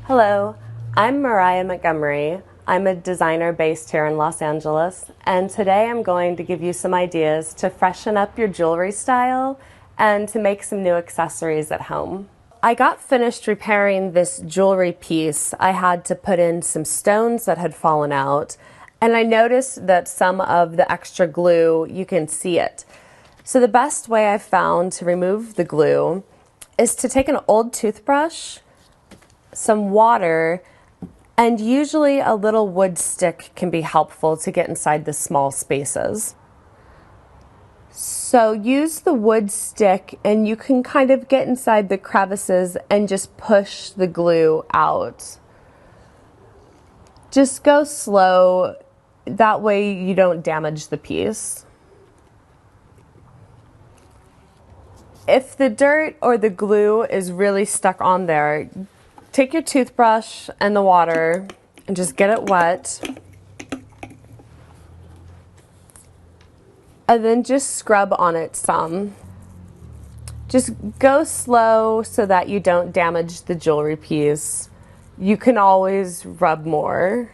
Hello, I'm Mariah Montgomery. I'm a designer based here in Los Angeles, and today I'm going to give you some ideas to freshen up your jewelry style and to make some new accessories at home. I got finished repairing this jewelry piece. I had to put in some stones that had fallen out, and I noticed that some of the extra glue, you can see it. So the best way I've found to remove the glue is to take an old toothbrush, some water, and usually a little wood stick can be helpful to get inside the small spaces. So use the wood stick and you can kind of get inside the crevices and just push the glue out. Just go slow, that way you don't damage the piece. If the dirt or the glue is really stuck on there, take your toothbrush and the water and just get it wet. And then just scrub on it some. Just go slow so that you don't damage the jewelry piece. You can always rub more.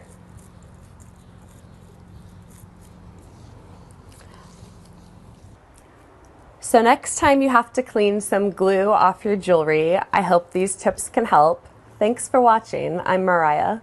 So next time you have to clean some glue off your jewelry, I hope these tips can help. Thanks for watching. I'm Mariah.